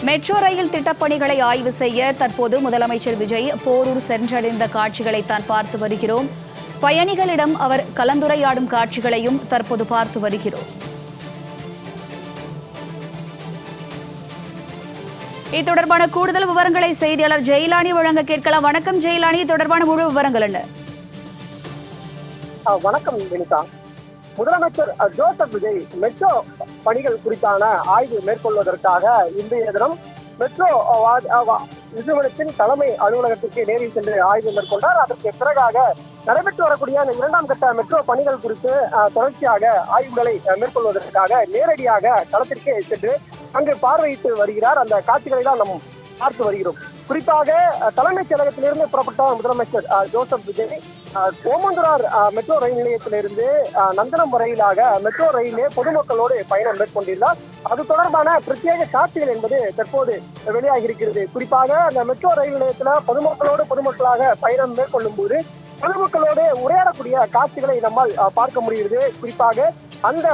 Metro rail திட்டப்பணிகளை ஆய்வு செய்ய தற்போது முதலமைச்சர் விஜய் போரூர் சென்றடைந்த காட்சிகளை தான் பார்த்து வருகிறோம். பயணிகளிடம் அவர் கலந்துரையாடும் காட்சிகளையும் தற்போது பார்த்து வருகிறோம். இது தொடர்பான கூடுதல் விவரங்களை செய்தியாளர் ஜெயிலானி வழங்க கேட்கலாம். வணக்கம் ஜெயிலானி, தொடர்பான முழு விவரங்கள் என்ன? வணக்கம் வினிதா. முதலமைச்சர் ஜோசப் விஜய் மெட்ரோ பணிகள் குறித்தான ஆய்வு மேற்கொள்வதற்காக இன்றைய தினம் மெட்ரோ நிறுவனத்தின் தலைமை அலுவலகத்திற்கு நேரில் சென்று ஆய்வு மேற்கொண்டார். அதற்கு பிறகாக நடைபெற்று வரக்கூடிய அந்த 2ஆம் கட்ட மெட்ரோ பணிகள் குறித்து தொடர்ச்சியாக ஆய்வுகளை மேற்கொள்வதற்காக நேரடியாக களத்திற்கு சென்று அங்கு பார்வையிட்டு வருகிறார். அந்த காட்சிகளை தான் நாம் பார்த்து வருகிறோம். குறிப்பாக தலைமைச் செயலகத்திலிருந்து புறப்பட்ட முதலமைச்சர் Joseph Vijay Omandurar metro rail நிலையத்திலிருந்து நந்தனம் வரையிலாக மெட்ரோ ரயிலே பொதுமக்களோடு பயணம் மேற்கொண்டிருந்தார். அது தொடர்பான பிரத்யேக காட்சிகள் என்பது தற்போது வெளியாகி இருக்கிறது. குறிப்பாக அந்த மெட்ரோ ரயில் நிலையத்தில் பொதுமக்களாக பயணம் மேற்கொள்ளும் போது பொதுமக்களோடு உரையாடக்கூடிய காட்சிகளை நம்மால் பார்க்க முடிகிறது. குறிப்பாக அந்த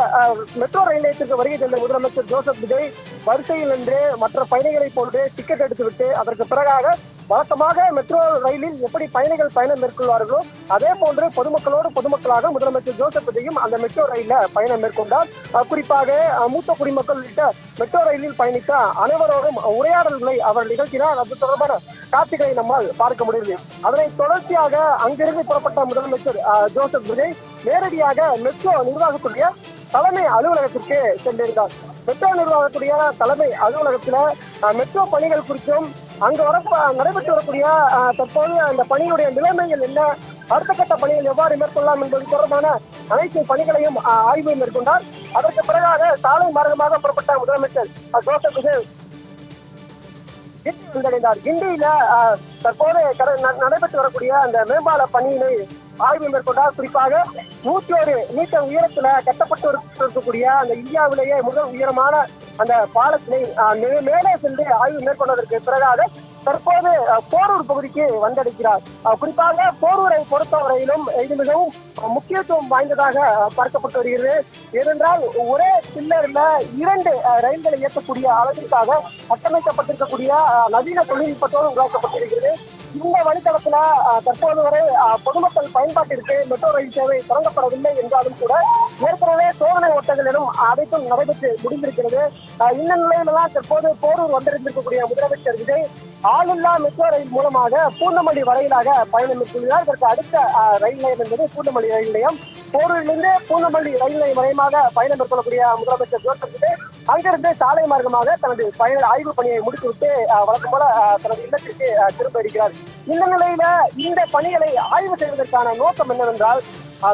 மெட்ரோ ரயில் நிலையத்திற்கு வருகை தந்த முதலமைச்சர் ஜோசப் விஜய் வரிசையில் நின்று மற்ற பயணிகளை போன்று டிக்கெட் எடுத்துவிட்டு அதற்கு பிறகாக வழக்கமாக மெட்ரோ ரயிலில் எப்படி பயணிகள் பயணம் மேற்கொள்வார்களோ அதே போன்று பொதுமக்களாக முதலமைச்சர் ஜோசப் விஜயும் அந்த மெட்ரோ ரயில பயணம் மேற்கொண்டார். குறிப்பாக மூத்த குடிமக்கள் உள்ளிட்ட மெட்ரோ ரயிலில் பயணித்த அனைவரோடும் உரையாடல்களை அவர் நிகழ்த்தினார். அது தொடர்பான காட்சிகளை நம்மால் பார்க்க முடியுது. அதனை தொடர்ச்சியாக அங்கிருந்து புறப்பட்ட முதலமைச்சர் ஜோசப் விஜய் நேரடியாக மெட்ரோ நிர்வாகத்துடைய தலைமை அலுவலகத்திற்கு சென்றிருந்தார். மெட்ரோ நிர்வாகத்துடைய தலைமை அலுவலகத்துல மெட்ரோ பணிகள் குறித்தும் அங்கு நடைபெற்று வரக்கூடிய தற்போது அந்த பணியுடைய நிலைமைகள் என்ன, அடுத்த கட்ட பணிகள் எவ்வாறு மேற்கொள்ளலாம் என்பது தொடர்பான அனைத்து பணிகளையும் ஆய்வு மேற்கொண்டார். அதற்கு பிறகாக சாலை மார்க்கமாக புறப்பட்ட முதலமைச்சர் ஜோசப் விஜய் வந்தடைந்தார். கிண்டியில தற்போது நடைபெற்று வரக்கூடிய அந்த மேம்பால பணியினை ஆய்வு மேற்கொண்டார். குறிப்பாக 101 மீட்டர் உயரத்துல கட்டப்பட்டு இருக்கக்கூடிய அந்த இந்தியாவிலேயே முதல் உயரமான அந்த பாலத்தினை மேலே சென்று ஆய்வு மேற்கொண்டதற்கு பிறகாக தற்போது போரூர் பகுதிக்கு வந்தடைக்கிறார். குறிப்பாக போரூரை பொறுத்தவரையிலும் இது மிகவும் முக்கியத்துவம் வாய்ந்ததாக பார்க்கப்பட்டு வருகிறது. ஏனென்றால் ஒரே பில்லர்ல 2 ரயில்களை இயக்கக்கூடிய அளவிற்காக கட்டமைக்கப்பட்டிருக்கக்கூடிய நவீன தொழில்நுட்பத்தோடு உருவாக்கப்பட்டிருக்கிறது. இந்த வழித்தடத்துல தற்போது வரை பொதுமக்கள் பயன்பாட்டிற்கு மெட்ரோ ரயில் சேவை தொடங்கப்படவில்லை என்றாலும் கூட ஏற்கனவே சோதனை ஓட்டங்களிலும் அனைத்தும் நடைபெற்று முடிந்திருக்கிறது. இந்த நிலையில்தான் தற்போது போரூர் வந்திருந்திருக்கக்கூடிய முதலமைச்சர் விஜய் ஆளில்லா மெட்ரோ ரயில் மூலமாக பூந்தமல்லி வரையிலாக பயணம் மேற்கொள்கிறார். இதற்கு அடுத்த ரயில் நிலையம் என்பது பூந்தமல்லி ரயில் நிலையம். போரூரிலிருந்து பூந்தமல்லி ரயில் நிலையம் வரையமாக பயணம் மேற்கொள்ளக்கூடிய முதலமைச்சர் ஜோசப் விஜய் அங்கிருந்து சாலை மார்க்கமாக தனது ஆய்வு பணியை முடித்துவிட்டு வழக்கம் போல தனது இல்லத்திற்கு திரும்ப இருக்கிறார். இந்த நிலையில இந்த பணிகளை ஆய்வு செய்வதற்கான நோக்கம் என்னவென்றால்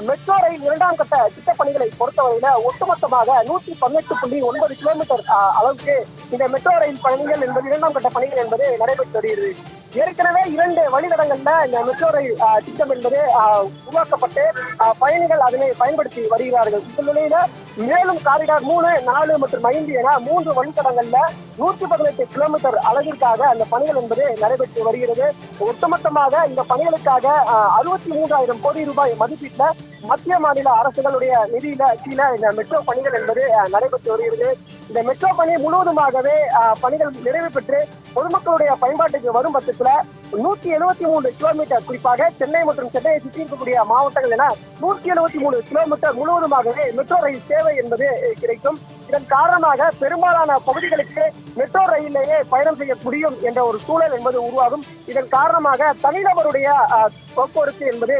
மெட்ரோ ரயில் 2ஆம் கட்ட திட்டப்பணிகளை பொறுத்தவரையில ஒட்டுமொத்தமாக 118.9 கிலோமீட்டர் அளவுக்கு இந்த மெட்ரோ ரயில் பணிகள் என்பது 2ஆம் கட்ட பணிகள் என்பது நடைபெற்று வருகிறது. ஏற்கனவே 2 வழித்தடங்கள்ல இந்த மெட்ரோ ரயில் திட்டம் என்பது உருவாக்கப்பட்டு பயணிகள் அதனை பயன்படுத்தி வருகிறார்கள். இந்த நிலையில மேலும் காரிடார் 3, 4 மற்றும் 5 என 3 வழித்தடங்கள்ல 118 கிலோமீட்டர் அளவிற்காக அந்த பணிகள் என்பது நடைபெற்று வருகிறது. ஒட்டுமொத்தமாக இந்த பணிகளுக்காக 63,000 கோடி ரூபாய் மதிப்பீட்டுல மத்திய மாநில அரசுகளுடைய நிதியில கீழே இந்த மெட்ரோ பணிகள் என்பது நடைபெற்று வருகிறது. இந்த மெட்ரோ பணி முழுவதுமாகவே பணிகள் நிறைவு பெற்று பொதுமக்களுடைய பயன்பாட்டுக்கு வரும் பட்சத்துல 173 கிலோமீட்டர், குறிப்பாக சென்னை மற்றும் சென்னையை சுற்றி இருக்கக்கூடிய மாவட்டங்கள் என 173 கிலோமீட்டர் முழுவதுமாகவே மெட்ரோ ரயில் சேவை என்பது கிடைக்கும். இதன் காரணமாக பெரும்பாலான பகுதிகளுக்கு மெட்ரோ ரயிலேயே பயணம் செய்ய முடியும் என்ற ஒரு சூழல் என்பது உருவாகும். இதன் காரணமாக தனிநபருடைய போக்குவரத்து என்பது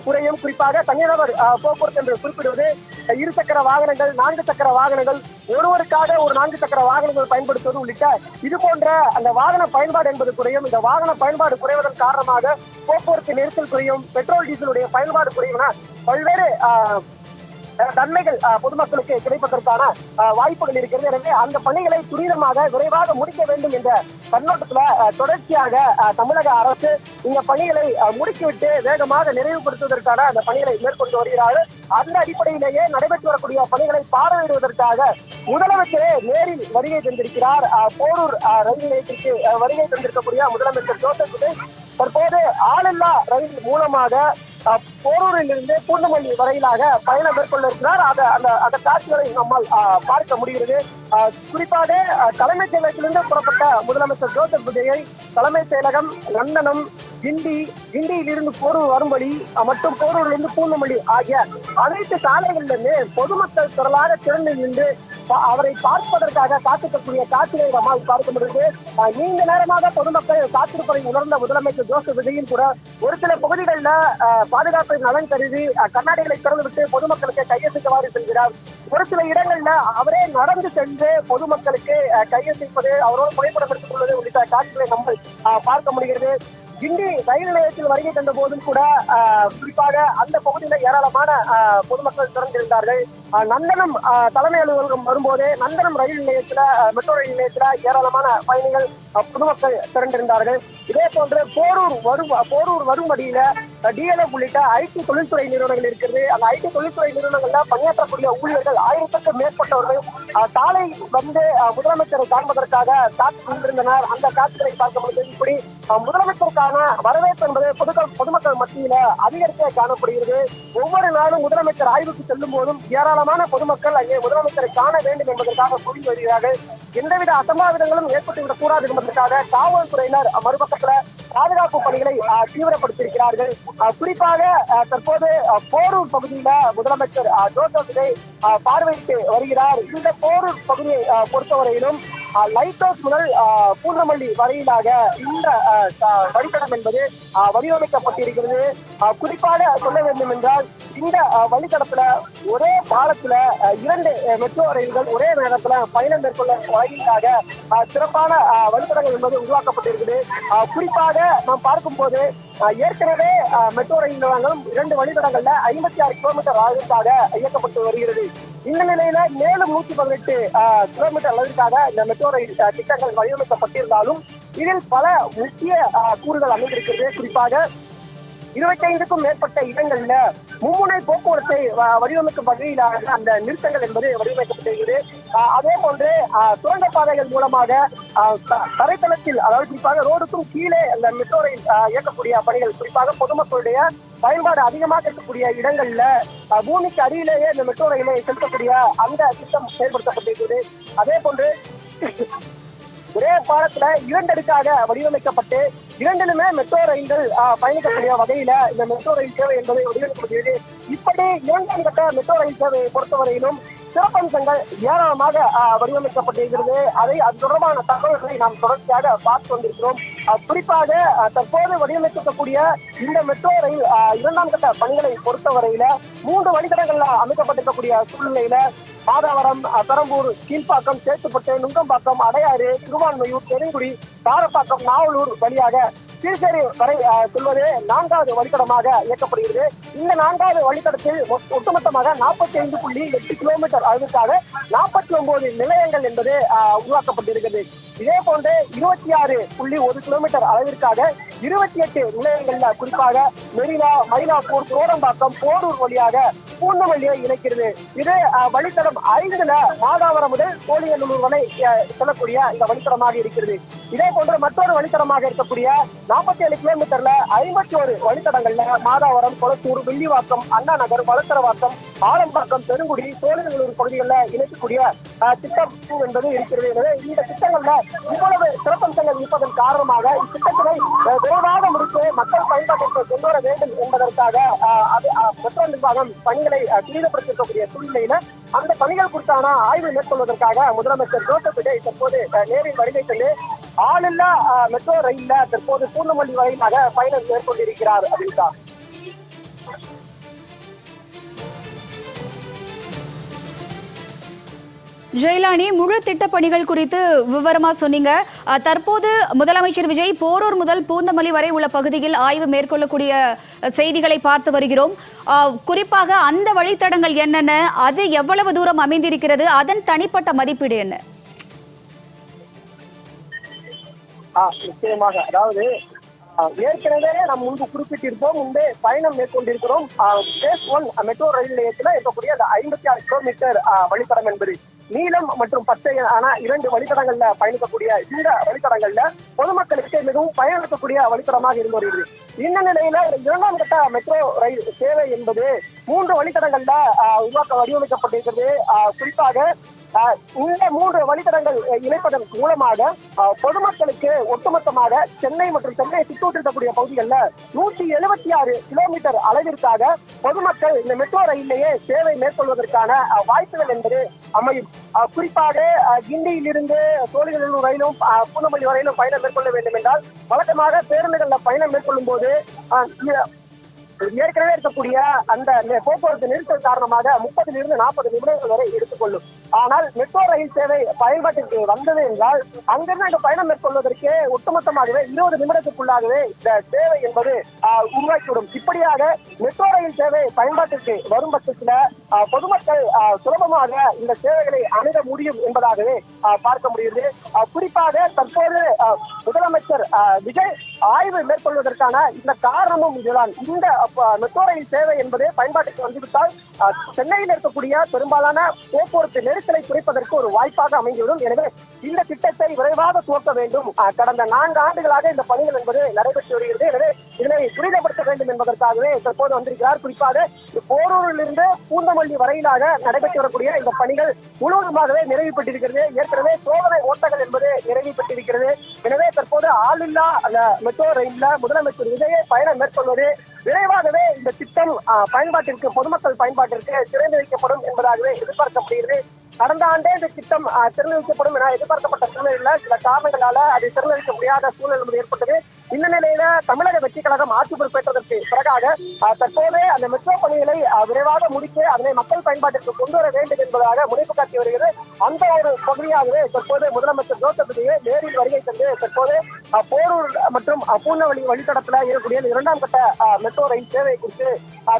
குறையும். குறிப்பாக தனிநபர் போக்குவரத்து என்று குறிப்பிடுவது 2 சக்கர வாகனங்கள், 4 சக்கர வாகனங்கள், ஒருவருக்காக ஒரு 4 சக்கர வாகனங்கள் பயன்படுத்துவது உள்ளிட்ட இது போன்ற அந்த வாகன பயன்பாடு என்பது குறையும். இந்த வாகன பயன்பாடு குறைவதன் காரணமாக போக்குவரத்து நெரிசல் குறையும், பெட்ரோல் டீசலுடைய பயன்பாடு குறையும் என பல்வேறு நன்மைகள் பொதுமக்களுக்கு கிடைப்பதற்கான வாய்ப்புகள் இருக்கிறது. எனவே அந்த பணிகளை துரிதமாக விரைவாக முடிக்க வேண்டும் என்ற கண்ணோட்டத்துல தொடர்ச்சியாக தமிழக அரசு இந்த பணிகளை முடுக்கிவிட்டு வேகமாக நிறைவுபடுத்துவதற்கான அந்த பணிகளை மேற்கொண்டு வருகிறார்கள். அந்த அடிப்படையிலேயே நடைபெற்று வரக்கூடிய பணிகளை பார்வையிடுவதற்காக முதலமைச்சரே நேரில் வருகை தந்திருக்கிறார். போரூர் ரயில் நிலையத்திற்கு வருகை தந்திருக்கக்கூடிய முதலமைச்சர் ஜோசப் விஜய் தற்போது ஆளில்லா ரயில் மூலமாக போரூரிலிருந்து பூந்தமல்லி வரையிலாக பயணம் மேற்கொள்ள இருக்கிறார். அந்த காட்சிகளை நம்மால் பார்க்க முடிகிறது. குறிப்பாக தலைமைச் செயலகத்திலிருந்து புறப்பட்ட முதலமைச்சர் ஜோசப் விஜயை தலைமைச் செயலகம், லண்டனம், கிண்டியிலிருந்து போரூர் வரும் வழி மற்றும் போரூரிலிருந்து பூந்தமல்லி ஆகிய அனைத்து சாலைகளிலிருந்து பொதுமக்கள் திரளாக திரண்டு நின்று அவரை பார்ப்பதற்காக காத்திருக்கக்கூடிய காட்சிகளை நம்மால் பார்க்க முடியுது. நீண்ட நேரமாக பொதுமக்கள் காத்திருப்பதை உணர்ந்த முதலமைச்சர் ஜோசப் விஜயும் கூட ஒரு சில பகுதிகளில் பாதுகாப்பு நலன் கருதி கண்ணாடிகளை திறந்துவிட்டு பொதுமக்களுக்கு கையெழுத்துவாறு செல்கிறார். ஒரு சில இடங்கள்ல அவரே நடந்து சென்று பொதுமக்களுக்கு கையெழுத்திப்பது, அவரோடு புகைப்படம் எடுத்துக் கொள்வது உள்ளிட்ட காட்சிகளை நம்ம பார்க்க முடிகிறது. கிண்டி ரயில் நிலையத்தில் வருகை தந்த போதும் கூட குறிப்பாக அந்த பகுதியில் ஏராளமான பொதுமக்கள் திறந்திருந்தார்கள். நந்தனம் தலைமை அலுவலகம் வரும்போது நந்தனம் ரயில் நிலையத்துல, மெட்ரோ ரயில் நிலையத்துல ஏராளமான பயணிகள் பொதுமக்கள் திரண்டிருந்தார்கள். இதே போன்று போரூர் வரும் வழியில டிஎல்எஃப் உள்ளிட்ட ஐடி தொழில்துறை நிறுவனங்கள் இருக்கிறது. அந்த ஐடி தொழில்துறை நிறுவனங்கள்ல பணியாற்றக்கூடிய ஊழியர்கள் 1000க்கும் மேற்பட்டவர்கள் சாலை வந்து முதலமைச்சரை காண்பதற்காக காத்து கொண்டிருந்தனர். அந்த காட்சிகளை பார்க்க முடியும். இப்படி முதலமைச்சருக்கான வரவேற்பு என்பது பொதுமக்கள் மத்தியில அதிகரிக்க காணப்படுகிறது. ஒவ்வொரு நாளும் முதலமைச்சர் ஆய்வுக்கு செல்லும் போதும் ஏராளமான பொதுமக்கள் அங்கே முதலமைச்சரை காண வேண்டும் என்பதற்காக கூறி வருகிறார்கள். எந்தவித அசம்பாவிதங்களும் ஏற்பட்டுவிடக் கூடாது என்பதற்காக காவல்துறையினர் மறுபக்கத்துல பாதுகாப்பு பணிகளை தீவிரப்படுத்தியிருக்கிறார்கள். குறிப்பாக தற்போது போரூர் பகுதியில முதலமைச்சர் ஜோசப் விஜய் பார்வையிட்டு வருகிறார். இந்த போரூர் பகுதியை பொறுத்தவரையிலும் லைட் ஹவுஸ் முதல் பூந்தமல்லி வரையிலாக இந்த வழித்தடம் என்பது வடிவமைக்கப்பட்டிருக்கிறது. குறிப்பாக சொல்ல வேண்டும் என்றால் இந்த வழித்தடத்துல ஒரே பாலத்துல 2 மெட்ரோ ரயில்கள் ஒரே நேரத்துல பயணம் மேற்கொள்ள வகையிலாக சிறப்பான வழித்தடங்கள் என்பது உருவாக்கப்பட்டிருக்குது. குறிப்பாக நாம் பார்க்கும் போது ஏற்கனவே மெட்ரோ ரயில் நிலையங்களும் 2 வழித்தடங்கள்ல 56 கிலோமீட்டர் அளவிற்காக இயக்கப்பட்டு வருகிறது. இந்த நிலையில மேலும் 118 கிலோமீட்டர் அளவிற்காக இந்த மெட்ரோ ரயில் திட்டங்கள் வடிவமைக்கப்பட்டிருந்தாலும் இதில் பல முக்கிய கூறுகள் அமைந்திருக்கிறது. குறிப்பாக 25க்கும் மேற்பட்ட இடங்கள்ல மும்முனை போக்குவரத்தை வடிவமைக்கும் வகையிலான அந்த நிறுத்தங்கள் என்பது வடிவமைக்கப்பட்டிருக்கிறது. அதே போன்று சுரங்கப்பாதைகள் மூலமாக தரைத்தளத்தில், அதாவது குறிப்பாக ரோடுக்கும் கீழே அந்த மெட்ரோ ரயில் இயக்கக்கூடிய பணிகள், குறிப்பாக பொதுமக்களுடைய பயன்பாடு அதிகமாக இருக்கக்கூடிய இடங்கள்ல பூமிக்கு அடியிலேயே இந்த மெட்ரோ ரயிலை செலுத்தக்கூடிய அந்த திட்டம் செயல்படுத்தப்பட்டிருக்கிறது. அதே போன்று ஒரே பாலத்துல 2 அடுக்காக வடிவமைக்கப்பட்டு 2லுமே மெட்ரோ ரயில்கள் பயணிக்கக்கூடிய வகையில இந்த மெட்ரோ ரயில் சேவை என்பதை வடிவமைக்கப்படுகிறது. இப்படி 2ஆம் கட்ட மெட்ரோ ரயில் சேவையை பொறுத்தவரையிலும் சிறப்பம்சங்கள் ஏராளமாக வடிவமைக்கப்பட்டிருக்கிறது. அது தொடர்பான தகவல்களை நாம் தொடர்ச்சியாக பார்த்து வந்திருக்கிறோம். குறிப்பாக தற்போது வடிவமைக்கக்கூடிய இந்த மெட்ரோ ரயில் 2ஆம் கட்ட பணிகளை பொறுத்தவரையில 3 வழித்தடங்கள்ல அமைக்கப்பட்டிருக்கக்கூடிய சூழ்நிலையில மாதாவரம், பெரம்பூர், கீழ்ப்பாக்கம், சேத்துப்பட்டு, நுங்கம்பாக்கம், அடையாறு, திருவான்மையூர், பெருங்குடி, காரப்பாக்கம், நாவலூர் வழியாக கீழ்சேரி வரை செல்வது 4வது வழித்தடமாக இயக்கப்படுகிறது. இந்த 4வது வழித்தடத்தில் ஒட்டுமொத்தமாக 45.8 கிலோமீட்டர் அளவிற்காக 49 நிலையங்கள் என்பது உருவாக்கப்பட்டிருக்கிறது. இதே போன்று 26.1 கிலோமீட்டர் அளவிற்காக 28 நிலையங்கள்ல குறிப்பாக மெரினா, மயிலாப்பூர், கோடம்பாக்கம், போரூர் வழியாக பூந்தமல்லியை இணைக்கிறது. இது வழித்தடம் 5ல மாதாவரம் முதல் கோழியனூர் வரை செல்லக்கூடிய இந்த வழித்தடமாக இருக்கிறது. இதே போன்று மற்றொரு வழித்தடமாக இருக்கக்கூடிய 47 கிலோமீட்டர்ல 51 வழித்தடங்கள்ல மாதாவரம், கொளத்தூர், வில்லிவாக்கம், அண்ணா நகர், வளசரவாக்கம், ஆலம்பாக்கம், பெருங்குடி, சோழநல்லூர் பகுதிகளில் இணைக்கக்கூடிய திட்டம் என்பது இருக்கிறது. எனவே இந்த திட்டங்கள்ல இவ்வளவு சிறப்பம்சங்கள் இருப்பதன் காரணமாக இத்திட்டத்தினை விரைவாக முடித்து மக்கள் பயன்பாட்டிற்கு கொண்டு வர வேண்டும் என்பதற்காக மெட்ரோ நிர்வாகம் பணிகளை துரிதப்படுத்திருக்கக்கூடிய சூழ்நிலையில அந்த பணிகள் குறித்தான ஆய்வு மேற்கொள்வதற்காக முதலமைச்சர் ஜோசப் விஜய் தற்போது நேரில் வருகை தந்து ஆளில்லா மெட்ரோ ரயில்ல தற்போது பூந்தமல்லி வரையிலாக பயணம் மேற்கொண்டிருக்கிறார். அப்படின்னா ஜெயலானி, முழு திட்டப் பணிகள் குறித்து விவரமா சொன்னீங்க. தற்போது முதலமைச்சர் விஜய் போரூர் முதல் பூந்தமல்லி வரை உள்ள பகுதியில் ஆய்வு மேற்கொள்ளக்கூடிய செய்திகளை பார்த்து வருகிறோம். குறிப்பாக அந்த வழித்தடங்கள் என்னென்ன, அது எவ்வளவு தூரம் அமைந்திருக்கிறது, அதன் தனிப்பட்ட மதிப்பீடு என்ன? நிச்சயமாக, அதாவது ஏற்கனவே நாம் முன்பு குறிப்பிட்டிருப்போம், முன்பே பயணம் மேற்கொண்டிருக்கிறோம். Phase 1 மெட்ரோ ரயில் நிலையத்தில் இருக்கக்கூடிய அந்த 56 கிலோமீட்டர் வழித்தடம் என்பது நீலம் மற்றும் பச்சை ஆன 2 வழித்தடங்கள்ல பயணிக்கக்கூடிய இந்த வழித்தடங்கள்ல பொதுமக்களுக்கு மிகவும் பயனளிக்கக்கூடிய வழித்தடமாக இருந்து வருகிறது. இந்த நிலையில 2ஆம் கட்ட மெட்ரோ ரயில் சேவை என்பது 3 வழித்தடங்கள்ல வடிவமைக்கப்பட்டிருக்கிறது. குறிப்பாக இந்த 3 வழித்தடங்கள் இணைப்பதன் மூலமாக பொதுமக்களுக்கு ஒட்டுமொத்தமாக சென்னை மற்றும் சென்னை சுற்றுவட்டக்கூடிய பகுதிகளில் 176 கிலோமீட்டர் அளவிற்காக பொதுமக்கள் இந்த மெட்ரோ ரயிலேயே சேவை மேற்கொள்வதற்கான வாய்ப்புகள் என்பது அமையும். குறிப்பாக கிண்டியிலிருந்து சோழிங்கநல்லூர் ரயிலும் பூந்தமல்லி வரையிலும் பயணம் மேற்கொள்ள வேண்டும் என்றால் வழக்கமாக பேருந்துகளில் பயணம் மேற்கொள்ளும் போது ஏற்கனவே இருக்கக்கூடிய அந்த போக்குவரத்து நெரிசல் காரணமாக 30 to 40 நிமிடங்கள் வரை எடுத்துக்கொள்ளும். ஆனால் மெட்ரோ ரயில் சேவை பயன்பாட்டிற்கு வந்தது என்றால் அங்கிருந்து அங்கு பயணம் மேற்கொள்வதற்கு ஒட்டுமொத்தமாகவே 20 நிமிடத்துக்குள்ளாகவே இந்த சேவை என்பது உருவாக்கிவிடும். இப்படியாக மெட்ரோ ரயில் சேவை பயன்பாட்டிற்கு வரும் பட்சத்தில் பொதுமக்கள் சுலபமாக இந்த சேவைகளை அணுக முடியும் என்பதாகவே பார்க்க முடியுது. குறிப்பாக தற்போது முதலமைச்சர் விஜய் ஆய்வு மேற்கொள்வதற்கான இந்த காரணமும் இதுதான். இந்த மெட்ரோ ரயில் சேவை என்பது பயன்பாட்டுக்கு வந்துவிட்டால் சென்னையில் இருக்கக்கூடிய பெரும்பாலான போக்குவரத்து நெரிசலை குறைப்பதற்கு ஒரு வாய்ப்பாக அமைந்துவிடும். எனவே இந்த திட்டத்தை விரைவாக துவக்க வேண்டும். கடந்த 4 ஆண்டுகளாக இந்த பணிகள் என்பது நடைபெற்று வருகிறது. எனவே இதனை துரிதப்படுத்த வேண்டும் என்பதற்காகவே தற்போது வந்திருக்கிறார். குறிப்பாக போரூரிலிருந்து பூந்தமல்லி வரையிலாக நடைபெற்று வரக்கூடிய இந்த பணிகள் முழுவதுமாகவே நிறைவு பெற்றிருக்கிறது. ஏற்கனவே சோதனை ஓட்டங்கள் என்பது நிறைவு பெற்றிருக்கிறது. எனவே தற்போது ஆளில்லா அந்த மெட்ரோ ரயில்ல முதலமைச்சர் விஜயை பயணம் மேற்கொள்வது விரைவாகவே இந்த திட்டம் பயன்பாட்டிற்கு பொதுமக்கள் பயன்பாட்டிற்கு திறந்து வைக்கப்படும் என்பதாகவே எதிர்பார்க்கப்படுகிறது. கடந்த ஆண்டே இந்த திட்டம் திறந்து வைக்கப்படும் என எதிர்பார்க்கப்பட்ட சூழ்நிலையில் சில காரணங்களால அதை திறந்து வைக்க முடியாத சூழ்நிலை ஏற்பட்டது. இந்த நிலையில தமிழக வெற்றி கழகம் ஆட்சி பொறுப்பேற்றதற்கு பிறகாக தற்போது அந்த மெட்ரோ பணிகளை விரைவாக முடித்து அதனை மக்கள் பயன்பாட்டிற்கு கொண்டு வர வேண்டும் என்பதாக முனைப்பு காட்டி வருகிறது. அந்த ஒரு பகுதியாகவே தற்போது முதலமைச்சர் ஜோசப் விஜயை நேரில் வருகை தந்து தற்போது போரூர் மற்றும் பூந்தமல்லி வழித்தடத்தில் இருக்கக்கூடிய 2ஆம் கட்ட மெட்ரோ ரயில் சேவை குறித்து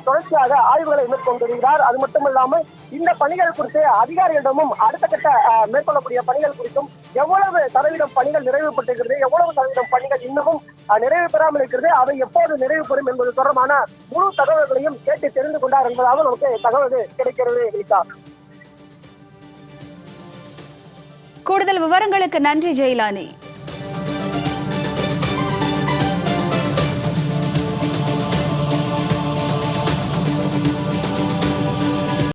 தொடர்ச்சியாக ஆய்வுகளை மேற்கொண்டு வருகிறார். அது மட்டுமல்லாமல் இந்த பணிகள் குறித்து அதிகாரிகளிடமும் அடுத்த கட்ட மேற்கொள்ளக்கூடிய பணிகள் குறித்தும் எவ்வளவு சதவீதம் பணிகள் நிறைவு பெற்றிருக்கிறது, எவ்வளவு சதவீதம் பணிகள் இன்னமும் நிறைவு பெறாமல் இருக்கிறது, அவை எப்போது நிறைவு பெறும் என்பது தொடர்பான முழு தகவல்களையும் கேட்டு தெரிந்து கொண்டார் என்பதாக நமக்கு தகவல் கிடைக்கிறது. கூடுதல் விவரங்களுக்கு நன்றி ஜெயலானி.